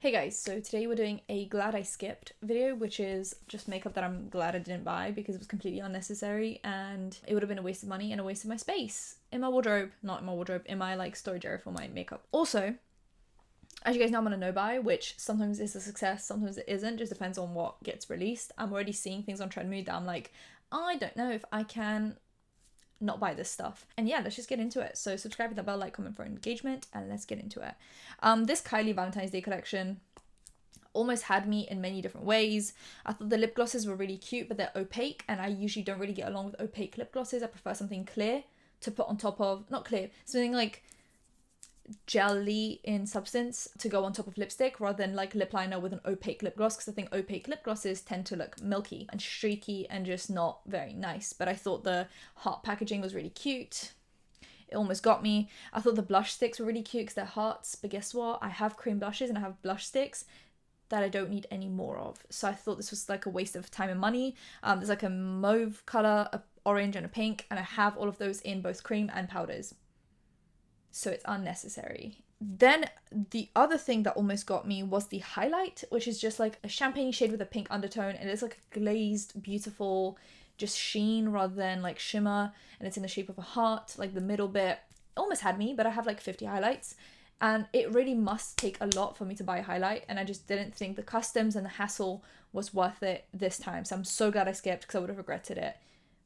Hey guys, so today we're doing a glad I skipped video, which is just makeup that I'm glad I didn't buy because it was completely unnecessary and it would have been a waste of money and a waste of my space in my wardrobe, not in my wardrobe, in my storage area for my makeup. Also, as you guys know, I'm on a no-buy, which sometimes is a success, sometimes it isn't, just depends on what gets released. I'm already seeing things on Trendmood that I'm like, I don't know if I can not buy this stuff. And yeah, let's just get into it. So subscribe, hit that bell, like, comment for engagement, and let's get into it. This Kylie Valentine's Day collection almost had me in many different ways. I thought the lip glosses were really cute, but they're opaque, and I usually don't really get along with opaque lip glosses. I prefer something clear to put on top of, not clear, something like jelly in substance to go on top of lipstick rather than like lip liner with an opaque lip gloss, because I think opaque lip glosses tend to look milky and streaky and just not very nice. But I thought the heart packaging was really cute. It almost got me. I thought the blush sticks were really cute because they're hearts, but guess what? I have cream blushes and I have blush sticks that I don't need any more of. So I thought this was like a waste of time and money. There's like a mauve color, a orange and a pink, and I have all of those in both cream and powders. So it's unnecessary. Then the other thing that almost got me was the highlight, which is just like a champagne shade with a pink undertone, and it's like a glazed, beautiful, just sheen rather than like shimmer, and it's in the shape of a heart, like the middle bit. It almost had me, but I have like 50 highlights, and it really must take a lot for me to buy a highlight, and I just didn't think the customs and the hassle was worth it this time. So I'm so glad I skipped because I would have regretted it.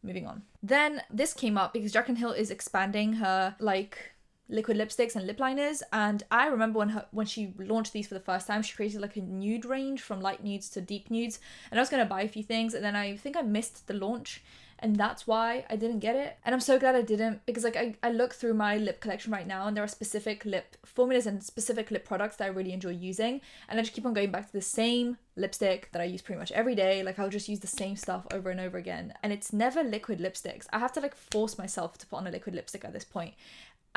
Moving on. Then this came up because Jaclyn Hill is expanding her like liquid lipsticks and lip liners, and I remember when she launched these for the first time, she created like a nude range from light nudes to deep nudes, and I was gonna buy a few things, and then I think I missed the launch, and that's why I didn't get it. And I'm so glad I didn't, because like I look through my lip collection right now, and there are specific lip formulas and specific lip products that I really enjoy using, and I just keep on going back to the same lipstick that I use pretty much every day. Like I'll just use the same stuff over and over again, and it's never liquid lipsticks. I have to like force myself to put on a liquid lipstick at this point.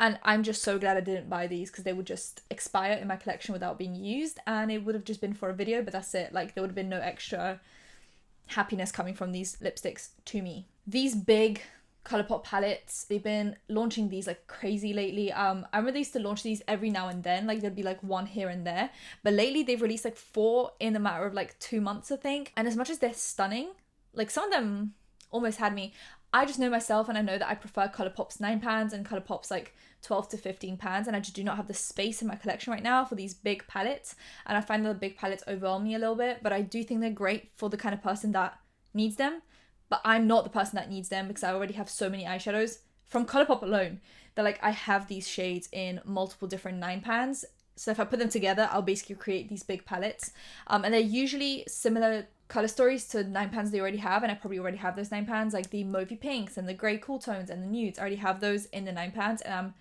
And I'm just so glad I didn't buy these because they would just expire in my collection without being used, and it would have just been for a video, but that's it. Like there would have been no extra happiness coming from these lipsticks to me. These big Colourpop palettes, they've been launching these like crazy lately. I remember they used to launch these every now and then, like there'd be like one here and there, but lately they've released like 4 in a matter of like 2 months, I think. And as much as they're stunning, like some of them almost had me. I just know myself, and I know that I prefer Colourpop's £9 and Colourpop's like 12 to 15 pounds, and I just do not have the space in my collection right now for these big palettes, and I find that the big palettes overwhelm me a little bit, but I do think they're great for the kind of person that needs them. But I'm not the person that needs them because I already have so many eyeshadows from Colourpop alone that like I have these shades in multiple different £9. So if I put them together, I'll basically create these big palettes, and they're usually similar color stories to £9 they already have, and I probably already have those £9, like the mauvey pinks and the grey cool tones and the nudes. I already have those in the £9, and I'm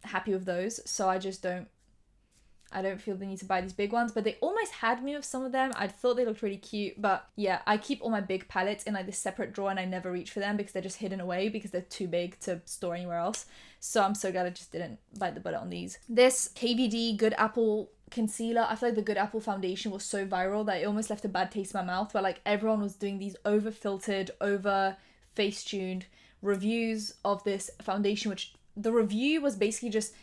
happy with those. So I don't feel the need to buy these big ones, but they almost had me with some of them. I thought they looked really cute, but yeah, I keep all my big palettes in like this separate drawer, and I never reach for them because they're just hidden away because they're too big to store anywhere else. So I'm so glad I just didn't bite the bullet on these. This KVD Good Apple concealer, I feel like the Good Apple foundation was so viral that it almost left a bad taste in my mouth, where like everyone was doing these over filtered, over face tuned reviews of this foundation, which the review was basically just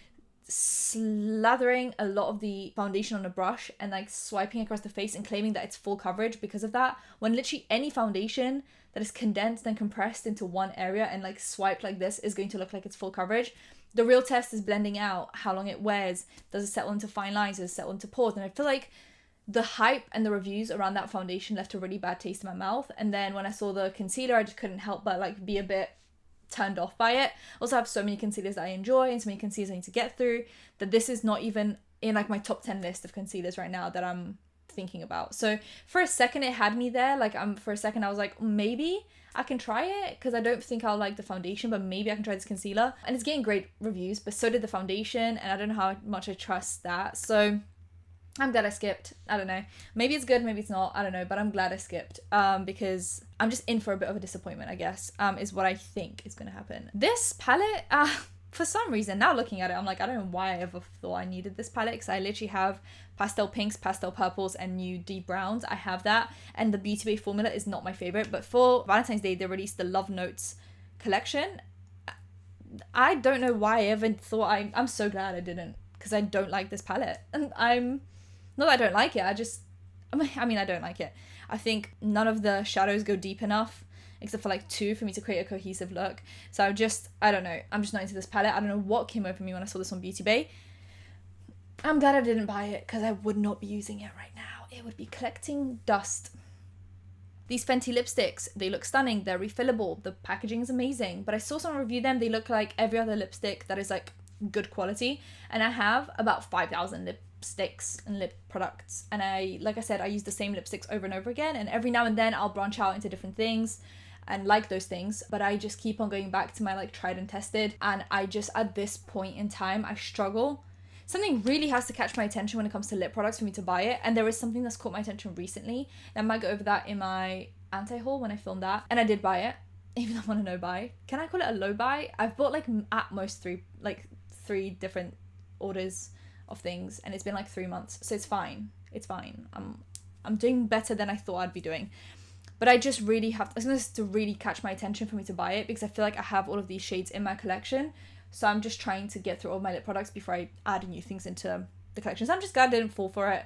slathering a lot of the foundation on a brush and like swiping across the face and claiming that it's full coverage because of that, when literally any foundation that is condensed and compressed into one area and like swiped like this is going to look like it's full coverage. The real test is blending out, how long it wears, does it settle into fine lines, does it settle into pores, and I feel like the hype and the reviews around that foundation left a really bad taste in my mouth. And then when I saw the concealer, I just couldn't help but like be a bit turned off by it. Also, I have so many concealers that I enjoy and so many concealers I need to get through that this is not even in like my top 10 list of concealers right now that I'm thinking about. So for a second it had me there, like for a second I was like, maybe I can try it because I don't think I'll like the foundation, but maybe I can try this concealer. And it's getting great reviews, but so did the foundation, and I don't know how much I trust that. So I'm glad I skipped. I don't know. Maybe it's good, maybe it's not. I don't know, but I'm glad I skipped because I'm just in for a bit of a disappointment, I guess, is what I think is going to happen. This palette, for some reason, now looking at it, I'm like, I don't know why I ever thought I needed this palette because I literally have pastel pinks, pastel purples, and nude deep browns. I have that, and the Beauty Bay formula is not my favorite, but for Valentine's Day, they released the Love Notes collection. I don't know why I ever thought I'm so glad I didn't, because I don't like this palette, and I'm Not that I don't like it, I mean, I don't like it. I think none of the shadows go deep enough, except for like 2 for me to create a cohesive look. So I don't know. I'm just not into this palette. I don't know what came over me when I saw this on Beauty Bay. I'm glad I didn't buy it because I would not be using it right now. It would be collecting dust. These Fenty lipsticks, they look stunning. They're refillable. The packaging is amazing. But I saw someone review them. They look like every other lipstick that is like good quality. And I have about 5,000 lipsticks and lip products. And like I said, I use the same lipsticks over and over again. And every now and then I'll branch out into different things and like those things. But I just keep on going back to my like tried and tested. And I just, at this point in time, I struggle. Something really has to catch my attention when it comes to lip products for me to buy it. And there is something that's caught my attention recently. And I might go over that in my anti-haul when I filmed that. And I did buy it, even though I'm on a no buy. Can I call it a low buy? I've bought like at most three different orders of things. And it's been like 3 months. So it's fine. It's fine. I'm doing better than I thought I'd be doing. But I just really have to really catch my attention for me to buy it, because I feel like I have all of these shades in my collection. So I'm just trying to get through all my lip products before I add new things into the collection. So I'm just glad I didn't fall for it.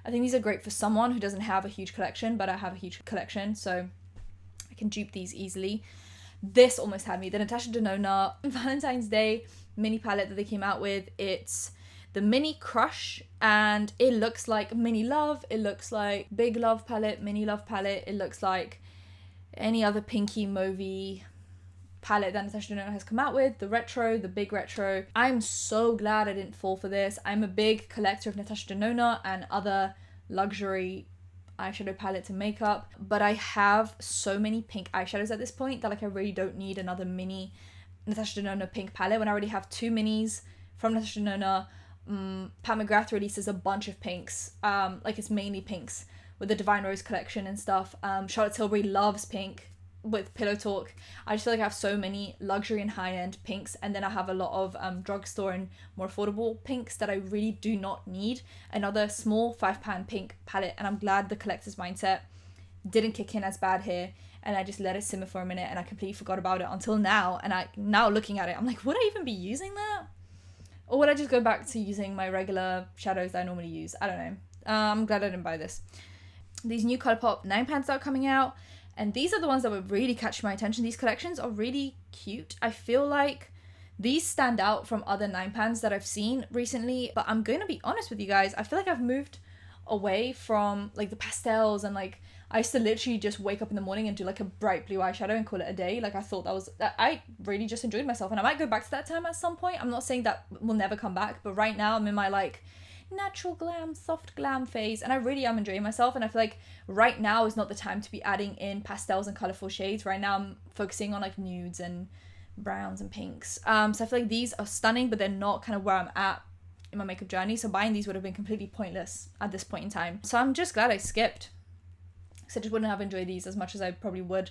I think these are great for someone who doesn't have a huge collection, but I have a huge collection, so I can dupe these easily. This almost had me. The Natasha Denona Valentine's Day mini palette that they came out with. It's the Mini Crush, and it looks like Mini Love. It looks like Big Love palette, Mini Love palette. It looks like any other pinky mauvey palette that Natasha Denona has come out with, the retro, the big retro. I'm so glad I didn't fall for this. I'm a big collector of Natasha Denona and other luxury eyeshadow palettes and makeup, but I have so many pink eyeshadows at this point that like I really don't need another mini Natasha Denona pink palette when I already have 2 minis from Natasha Denona. Pat McGrath releases a bunch of pinks, like it's mainly pinks with the Divine Rose collection and stuff. Charlotte Tilbury loves pink with Pillow Talk. I just feel like I have so many luxury and high-end pinks, and then I have a lot of drugstore and more affordable pinks that I really do not need another small £5 pink palette. And I'm glad the collector's mindset didn't kick in as bad here, and I just let it simmer for a minute and I completely forgot about it until now. And now looking at it, I'm like, would I even be using that? Or would I just go back to using my regular shadows that I normally use? I don't know. I'm glad I didn't buy this. These new Colourpop 9 pans that are coming out, and these are the ones that would really catch my attention. These collections are really cute. I feel like these stand out from other 9 pans that I've seen recently, but I'm going to be honest with you guys. I feel like I've moved away from like the pastels, and like I used to literally just wake up in the morning and do like a bright blue eyeshadow and call it a day. Like I thought I really just enjoyed myself, and I might go back to that time at some point. I'm not saying that will never come back, but right now I'm in my like natural glam, soft glam phase, and I really am enjoying myself. And I feel like right now is not the time to be adding in pastels and colorful shades. Right now I'm focusing on like nudes and browns and pinks. So I feel like these are stunning, but they're not kind of where I'm at in my makeup journey. So buying these would have been completely pointless at this point in time. So I'm just glad I skipped, because I just wouldn't have enjoyed these as much as I probably would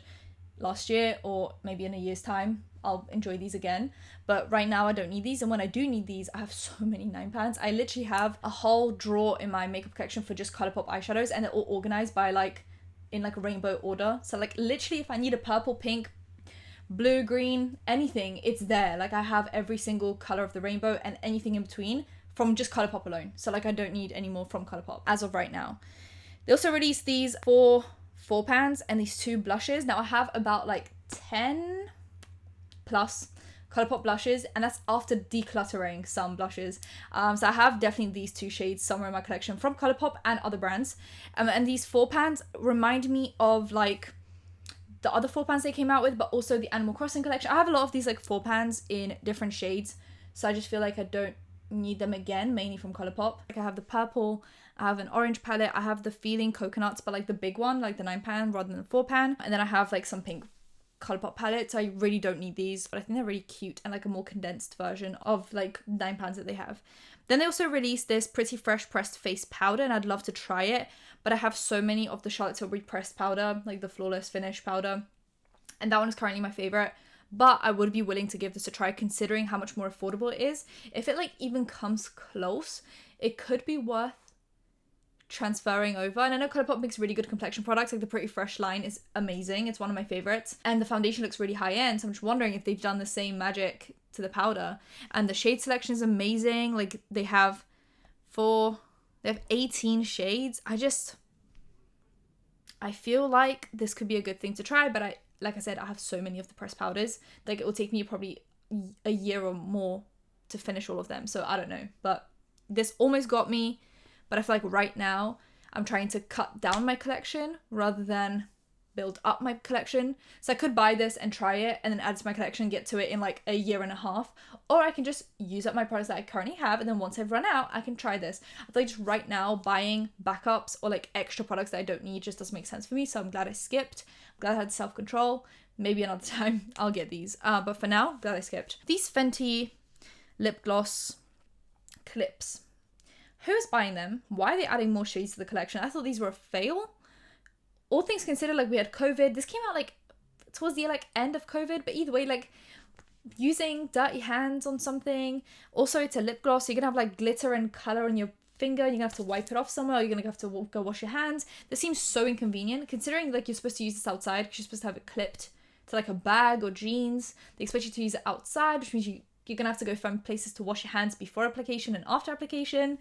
last year, or maybe in a year's time I'll enjoy these again. But right now I don't need these, and when I do need these, I have so many 9 pans. I literally have a whole drawer in my makeup collection for just Colourpop eyeshadows, and they're all organized by like in like a rainbow order. So like literally if I need a purple, pink, blue, green, anything, it's there. Like I have every single color of the rainbow and anything in between from just Colourpop alone. So like I don't need any more from Colourpop as of right now. They also released these 4 pans and these 2 blushes. Now I have about like 10 plus Colourpop blushes, and that's after decluttering some blushes. So I have definitely these 2 shades somewhere in my collection from Colourpop and other brands. And these 4 pans remind me of like the other 4 pans they came out with, but also the Animal Crossing collection. I have a lot of these like 4 pans in different shades, so I just feel like I don't need them again, mainly from Colourpop. Like I have the purple, I have an orange palette, I have the Feeling Coconuts, but like the big one, like the 9 pan rather than the 4 pan, and then I have like some pink Colourpop palettes. So I really don't need these, but I think they're really cute and like a more condensed version of like 9 pans that they have. Then they also released this Pretty Fresh pressed face powder, and I'd love to try it, but I have so many of the Charlotte Tilbury pressed powder, like the Flawless Finish powder, and that one is currently my favorite. But I would be willing to give this a try, considering how much more affordable it is. If it like even comes close, it could be worth transferring over. And I know Colourpop makes really good complexion products, like the Pretty Fresh line is amazing, it's one of my favorites, and the foundation looks really high end, so I'm just wondering if they've done the same magic to the powder. And the shade selection is amazing. Like they have 4 They have 18 shades. I feel like this could be a good thing to try, but like I said, I have so many of the pressed powders. Like, it will take me probably a year or more to finish all of them. So I don't know, but this almost got me. But I feel like right now I'm trying to cut down my collection rather than build up my collection. So I could buy this and try it and then add to my collection, get to it in like a year and a half. Or I can just use up my products that I currently have, and then once I've run out, I can try this. I feel like just right now buying backups or like extra products that I don't need just doesn't make sense for me. So I'm glad I skipped. I'm glad I had self-control. Maybe another time I'll get these. But for now, glad I skipped. These Fenty lip gloss clips. Who's buying them? Why are they adding more shades to the collection? I thought these were a fail. All things considered, like, we had COVID. This came out like towards the like end of COVID, but either way, like, using dirty hands on something. Also, it's a lip gloss, so you're gonna have like glitter and color on your finger. You're gonna have to wipe it off somewhere, or you're gonna have to go wash your hands. This seems so inconvenient, considering like you're supposed to use this outside because you're supposed to have it clipped to like a bag or jeans. They expect you to use it outside, which means you're gonna have to go find places to wash your hands before application and after application.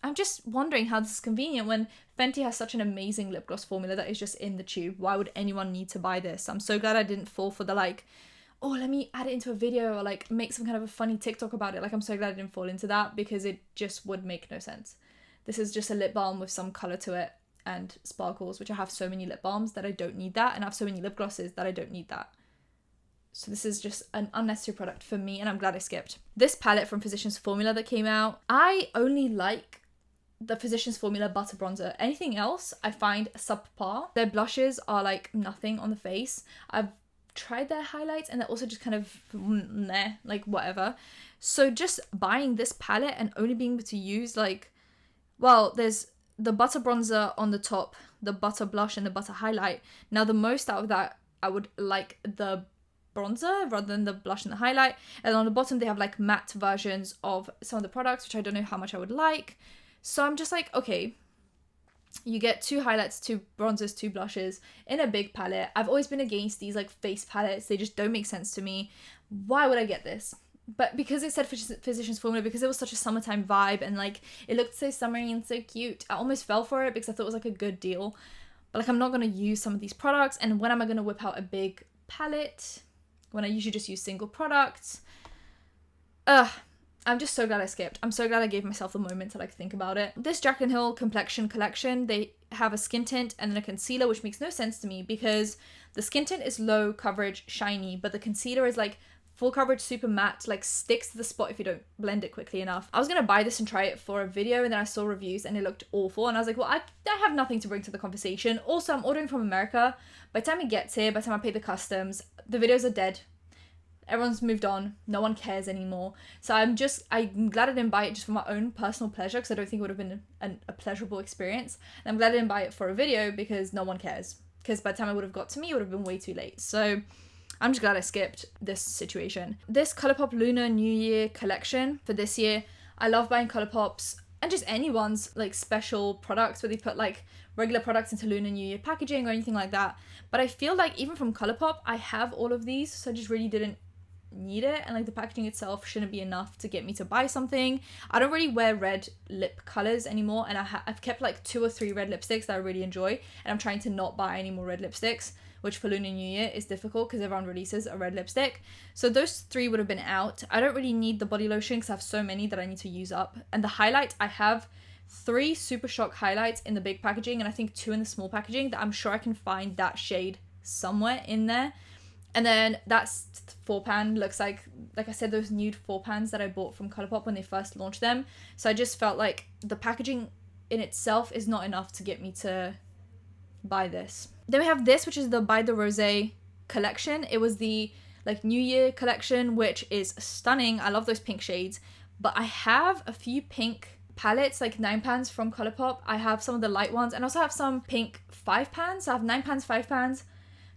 I'm just wondering how this is convenient when Fenty has such an amazing lip gloss formula that is just in the tube. Why would anyone need to buy this? I'm so glad I didn't fall for the like, oh, let me add it into a video or like make some kind of a funny TikTok about it. Like, I'm so glad I didn't fall into that because it just would make no sense. This is just a lip balm with some color to it and sparkles, which I have so many lip balms that I don't need that, and I have so many lip glosses that I don't need that. So this is just an unnecessary product for me, and I'm glad I skipped. This palette from Physicians Formula that came out, I only like the Physicians Formula Butter Bronzer. Anything else I find subpar. Their blushes are like nothing on the face. I've tried their highlights and they're also just kind of meh, like whatever. So just buying this palette and only being able to use like, well, there's the butter bronzer on the top, the butter blush and the butter highlight. Now the most out of that, I would like the bronzer rather than the blush and the highlight. And on the bottom they have like matte versions of some of the products, which I don't know how much I would like. So I'm just like, okay, you get 2 highlights, 2 bronzers, 2 blushes in a big palette. I've always been against these like face palettes. They just don't make sense to me. Why would I get this? But because it said Physicians Formula, because it was such a summertime vibe and like it looked so summery and so cute, I almost fell for it because I thought it was like a good deal. But like, I'm not going to use some of these products. And when am I going to whip out a big palette when I usually just use single products? I'm just so glad I skipped. I'm so glad I gave myself the moment to like think about it. This Jaclyn Hill Complexion collection, they have a skin tint and then a concealer, which makes no sense to me because the skin tint is low coverage, shiny, but the concealer is like full coverage, super matte, like sticks to the spot if you don't blend it quickly enough. I was gonna buy this and try it for a video, and then I saw reviews and it looked awful, and I was like, well, I have nothing to bring to the conversation. Also, I'm ordering from America. By the time it gets here, by the time I pay the customs, the videos are dead. Everyone's moved on. No one cares anymore. So I'm glad I didn't buy it just for my own personal pleasure, because I don't think it would have been a pleasurable experience. And I'm glad I didn't buy it for a video because no one cares. Because by the time it would have got to me, it would have been way too late. So I'm just glad I skipped this situation. This Colourpop Lunar New Year collection for this year, I love buying Colourpop's and just anyone's like special products where they put like regular products into Lunar New Year packaging or anything like that. But I feel like even from Colourpop, I have all of these, so I just really didn't need it, and like the packaging itself shouldn't be enough to get me to buy something. I don't really wear red lip colors anymore, and I've kept like 2 or 3 red lipsticks that I really enjoy, and I'm trying to not buy any more red lipsticks, which for Lunar New Year is difficult because everyone releases a red lipstick. So those 3 would have been out. I don't really need the body lotion because I have so many that I need to use up. And the highlight, I have 3 Super Shock highlights in the big packaging and I think 2 in the small packaging that I'm sure I can find that shade somewhere in there. And then that's 4pan, looks like I said, those nude 4pans that I bought from Colourpop when they first launched them. So I just felt like the packaging in itself is not enough to get me to buy this. Then we have this, which is the By the Rosé collection. It was the like New Year collection, which is stunning. I love those pink shades. But I have a few pink palettes, like 9pans from Colourpop. I have some of the light ones, and I also have some pink 5pans. So I have 9pans, 5pans.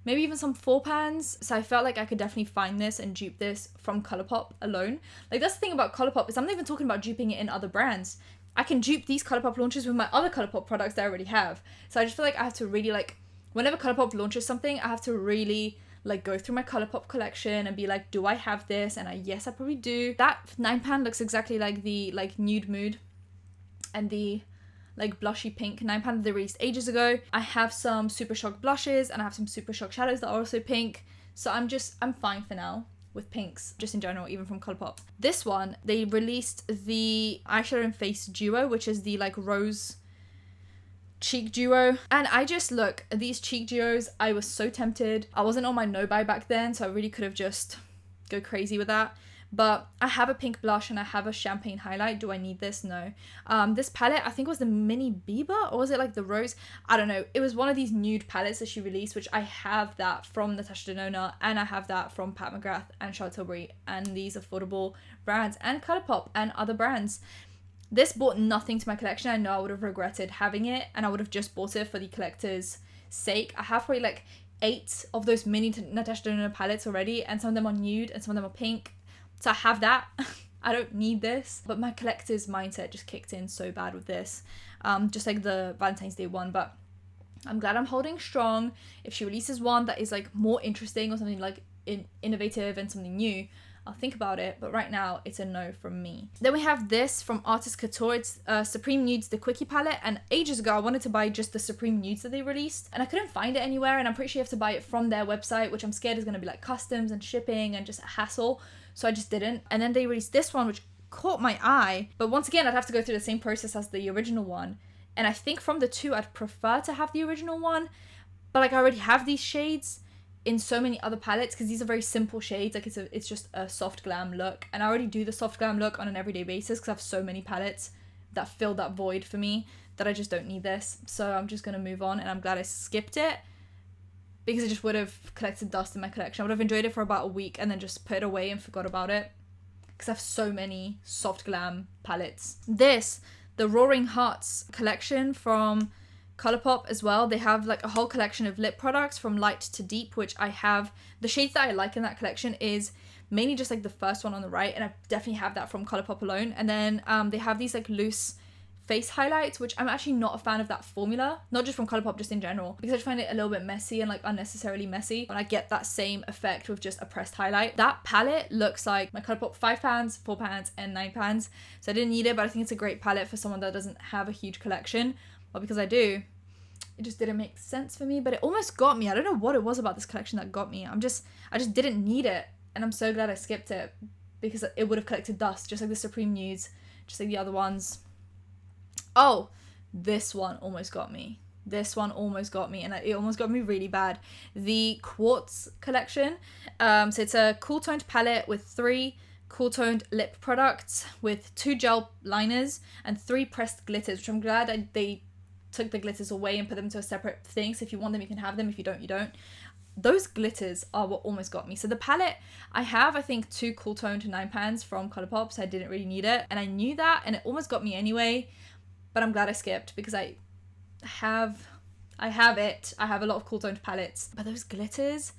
Maybe even some 4pans. So I felt like I could definitely find this and dupe this from Colourpop alone. Like, that's the thing about Colourpop, is I'm not even talking about duping it in other brands. I can dupe these Colourpop launches with my other Colourpop products that I already have. So I just feel like I have to really like, whenever Colourpop launches something, I have to really like go through my Colourpop collection and be like, do I have this? And yes, I probably do. That 9pan looks exactly like the like Nude Mood. and the like blushy pink £9 that they released ages ago. I have some Super Shock blushes and I have some Super Shock shadows that are also pink. So I'm fine for now with pinks, just in general, even from Colourpop. This one, they released the eyeshadow and face duo, which is the like rose cheek duo. And I just, look, these cheek duos, I was so tempted. I wasn't on my no buy back then, so I really could have just go crazy with that. But I have a pink blush and I have a champagne highlight. Do I need this? No. This palette, I think it was the Mini Bieber, or was it like the Rose? I don't know. It was one of these nude palettes that she released, which I have that from Natasha Denona, and I have that from Pat McGrath and Charlotte Tilbury, and these affordable brands, and Colourpop and other brands. This brought nothing to my collection. I know I would have regretted having it, and I would have just bought it for the collector's sake. I have probably like 8 of those mini Natasha Denona palettes already, and some of them are nude and some of them are pink. So I have that. I don't need this. But my collector's mindset just kicked in so bad with this. Just like the Valentine's Day one. But I'm glad I'm holding strong. If she releases one that is like more interesting or something like innovative and something new, I'll think about it. But right now, it's a no from me. Then we have this from Artist Couture. It's Supreme Nudes, the Quickie palette. And ages ago, I wanted to buy just the Supreme Nudes that they released. And I couldn't find it anywhere. And I'm pretty sure you have to buy it from their website, which I'm scared is going to be like customs and shipping and just a hassle. So I just didn't. And then they released this one, which caught my eye. But once again, I'd have to go through the same process as the original one. And I think from the two, I'd prefer to have the original one. But like I already have these shades in so many other palettes because these are very simple shades. Like it's just a soft glam look. And I already do the soft glam look on an everyday basis because I have so many palettes that fill that void for me that I just don't need this. So I'm just going to move on, and I'm glad I skipped it, because it just would have collected dust in my collection. I would have enjoyed it for about a week and then just put it away and forgot about it, because I have so many soft glam palettes. This, the Roaring Hearts collection from Colourpop as well. They have like a whole collection of lip products from light to deep, which I have. The shades that I like in that collection is mainly just like the first one on the right, and I definitely have that from Colourpop alone. And then they have these like loose face highlights, which I'm actually not a fan of that formula, not just from Colourpop, just in general, because I just find it a little bit messy and like unnecessarily messy, and I get that same effect with just a pressed highlight. That palette looks like my Colourpop £5, £4 and £9, so I didn't need it, but I think it's a great palette for someone that doesn't have a huge collection. Well, because I do, it just didn't make sense for me, but it almost got me. I don't know what it was about this collection that got me. I just didn't need it, and I'm so glad I skipped it, because it would have collected dust, just like the Supreme Nudes, just like the other ones. Oh, this one almost got me. This one almost got me, and it almost got me really bad. The Quartz Collection. So it's a cool toned palette with 3 cool toned lip products with 2 gel liners and 3 pressed glitters, which I'm glad they took the glitters away and put them into a separate thing. So if you want them, you can have them. If you don't, you don't. Those glitters are what almost got me. So the palette, I have, I think, 2 cool toned £9 from Colourpop, so I didn't really need it. And I knew that, and it almost got me anyway. But I'm glad I skipped, because I have it. I have a lot of cool toned palettes. But those glitters,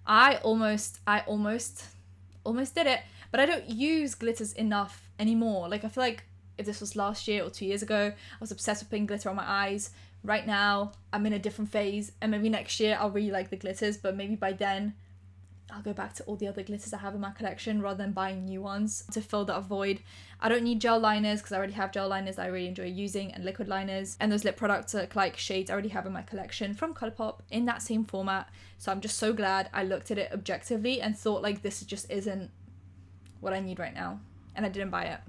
I almost did it. But I don't use glitters enough anymore. Like, I feel like if this was last year or 2 years ago, I was obsessed with putting glitter on my eyes. Right now, I'm in a different phase. And maybe next year, I'll really like the glitters. But maybe by then, I'll go back to all the other glitters I have in my collection rather than buying new ones to fill that void. I don't need gel liners because I already have gel liners that I really enjoy using, and liquid liners. And those lip products are like shades I already have in my collection from Colourpop in that same format. So I'm just so glad I looked at it objectively and thought like this just isn't what I need right now. And I didn't buy it.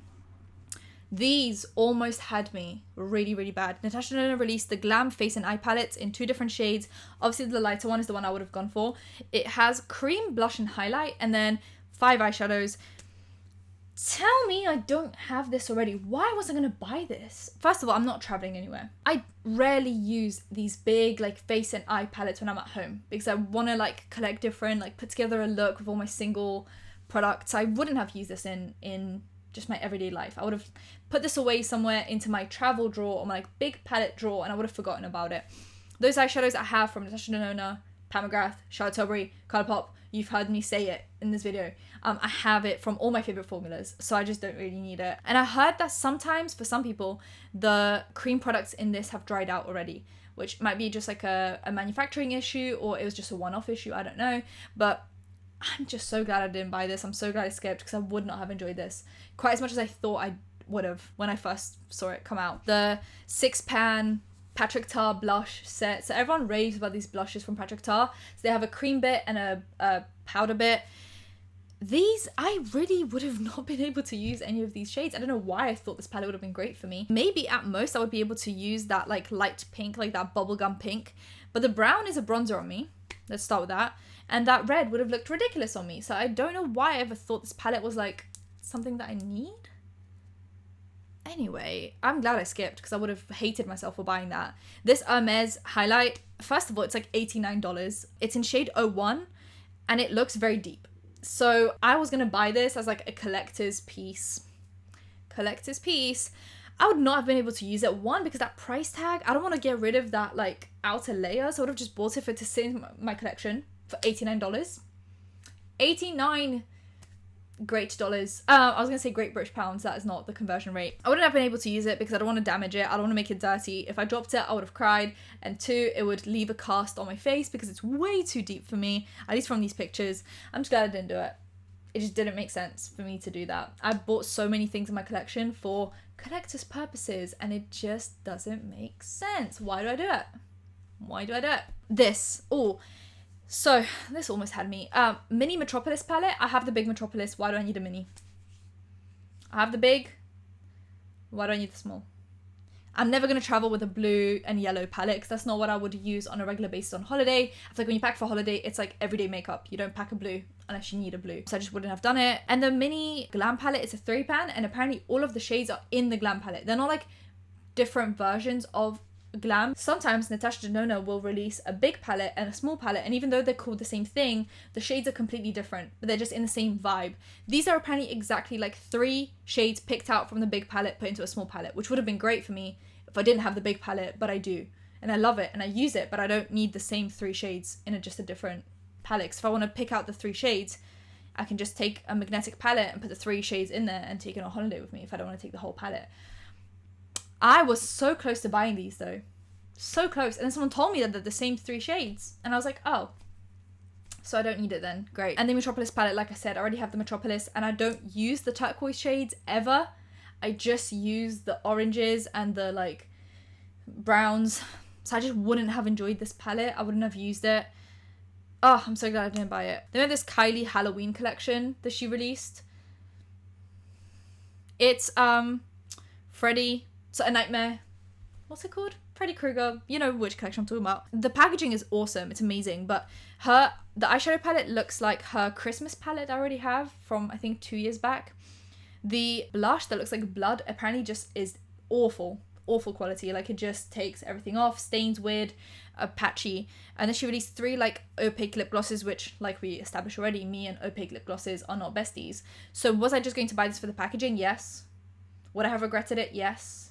These almost had me really, really bad. Natasha Denona released the Glam Face and Eye palettes in 2 different shades. Obviously, the lighter one is the one I would have gone for. It has cream, blush, and highlight, and then 5 eyeshadows. Tell me I don't have this already. Why was I going to buy this? First of all, I'm not traveling anywhere. I rarely use these big like face and eye palettes when I'm at home, because I want to like collect different, like put together a look with all my single products. I wouldn't have used this in just my everyday life. I would have put this away somewhere into my travel drawer or my like big palette drawer, and I would have forgotten about it. Those eyeshadows I have from Natasha Denona, Pat McGrath, Charlotte Tilbury, Colourpop. You've heard me say it in this video. I have it from all my favorite formulas, so I just don't really need it. And I heard that sometimes for some people, the cream products in this have dried out already, which might be just like a manufacturing issue, or it was just a one-off issue. I don't know, but I'm just so glad I didn't buy this. I'm so glad I skipped, because I would not have enjoyed this quite as much as I thought I would have when I first saw it come out. The 6 Pan Patricktar Blush Set. So everyone raves about these blushes from Patricktar. So they have a cream bit and a powder bit. These, I really would have not been able to use any of these shades. I don't know why I thought this palette would have been great for me. Maybe at most I would be able to use that like light pink, like that bubblegum pink. But the brown is a bronzer on me. Let's start with that. And that red would have looked ridiculous on me. So I don't know why I ever thought this palette was like something that I need. Anyway, I'm glad I skipped because I would have hated myself for buying that. This Hermes Highlight, first of all, it's like $89. It's in shade 01 and it looks very deep. So I was going to buy this as like a collector's piece. I would not have been able to use it. One, because that price tag, I don't want to get rid of that like outer layer. So I would have just bought it to sit in my collection for $89. 89 great dollars. I was gonna say Great British pounds. That is not the conversion rate. I wouldn't have been able to use it because I don't want to damage it. I don't want to make it dirty. If I dropped it, I would have cried. And 2, it would leave a cast on my face because it's way too deep for me, at least from these pictures. I'm just glad I didn't do it. It just didn't make sense for me to do that. I bought so many things in my collection for collector's purposes and it just doesn't make sense. Why do I do it? This. So, this almost had me. Mini Metropolis palette. I have the big Metropolis. Why do I need a mini? I have the big. Why do I need the small? I'm never going to travel with a blue and yellow palette because that's not what I would use on a regular basis on holiday. I feel like when you pack for holiday, it's like everyday makeup. You don't pack a blue unless you need a blue. So I just wouldn't have done it. And the mini Glam palette is a 3 pan and apparently all of the shades are in the Glam palette. They're not like different versions of Glam. Sometimes Natasha Denona will release a big palette and a small palette, and even though they're called the same thing, the shades are completely different, but they're just in the same vibe. These are apparently exactly like 3 shades picked out from the big palette put into a small palette, which would have been great for me if I didn't have the big palette, but I do. And I love it and I use it, but I don't need the same 3 shades in just a different palette. 'Cause if I want to pick out the 3 shades, I can just take a magnetic palette and put the 3 shades in there and take it on holiday with me if I don't want to take the whole palette. I was so close to buying these though. So close. And then someone told me that they're the same 3 shades. And I was like, oh. So I don't need it then. Great. And the Metropolis palette, like I said, I already have the Metropolis and I don't use the turquoise shades ever. I just use the oranges and the like browns. So I just wouldn't have enjoyed this palette. I wouldn't have used it. Oh, I'm so glad I didn't buy it. Then we have this Kylie Halloween collection that she released. It's Freddy, so A Nightmare. What's it called? Freddy Krueger. You know which collection I'm talking about. The packaging is awesome. It's amazing. But the eyeshadow palette looks like her Christmas palette I already have from I think 2 years back. The blush that looks like blood apparently just is awful quality. Like it just takes everything off, stains weird, patchy. And then she released 3 like opaque lip glosses, which like we established already, me and opaque lip glosses are not besties. So was I just going to buy this for the packaging? Yes. Would I have regretted it? Yes.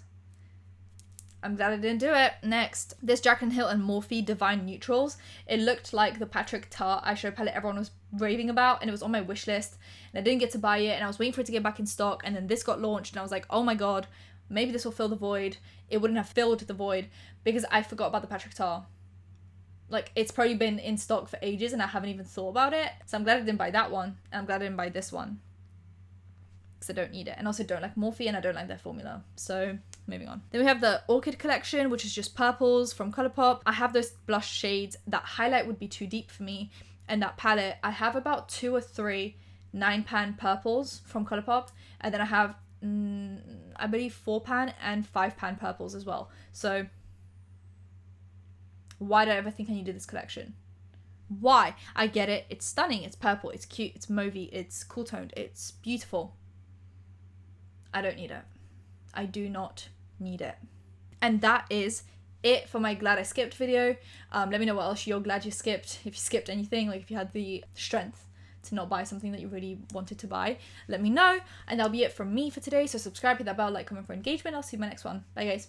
I'm glad I didn't do it. Next, this Jaclyn Hill and Morphe Divine Neutrals. It looked like the Patricktar eyeshadow palette everyone was raving about, and it was on my wish list, and I didn't get to buy it, and I was waiting for it to get back in stock, and then this got launched, and I was like, oh my god, maybe this will fill the void. It wouldn't have filled the void, because I forgot about the Patricktar. Like, it's probably been in stock for ages, and I haven't even thought about it, so I'm glad I didn't buy that one, and I'm glad I didn't buy this one. Because I don't need it, and also don't like Morphe, and I don't like their formula, so moving on. Then we have the Orchid Collection, which is just purples from Colourpop. I have those blush shades. That highlight would be too deep for me, and that palette, I have about 2 or 3 9 pan purples from Colourpop, and then I have I believe 4 pan and 5 pan purples as well. So why did I ever think I needed this collection? Why? I get it, it's stunning, it's purple, it's cute, it's mauvey, it's cool toned, it's beautiful. I don't need it. I do not need it. And that is it for my glad I skipped video. Let me know what else you're glad you skipped. If you skipped anything, like if you had the strength to not buy something that you really wanted to buy, let me know. And that'll be it from me for today. So subscribe, hit that bell, like, comment for engagement. I'll see you in my next one. Bye guys.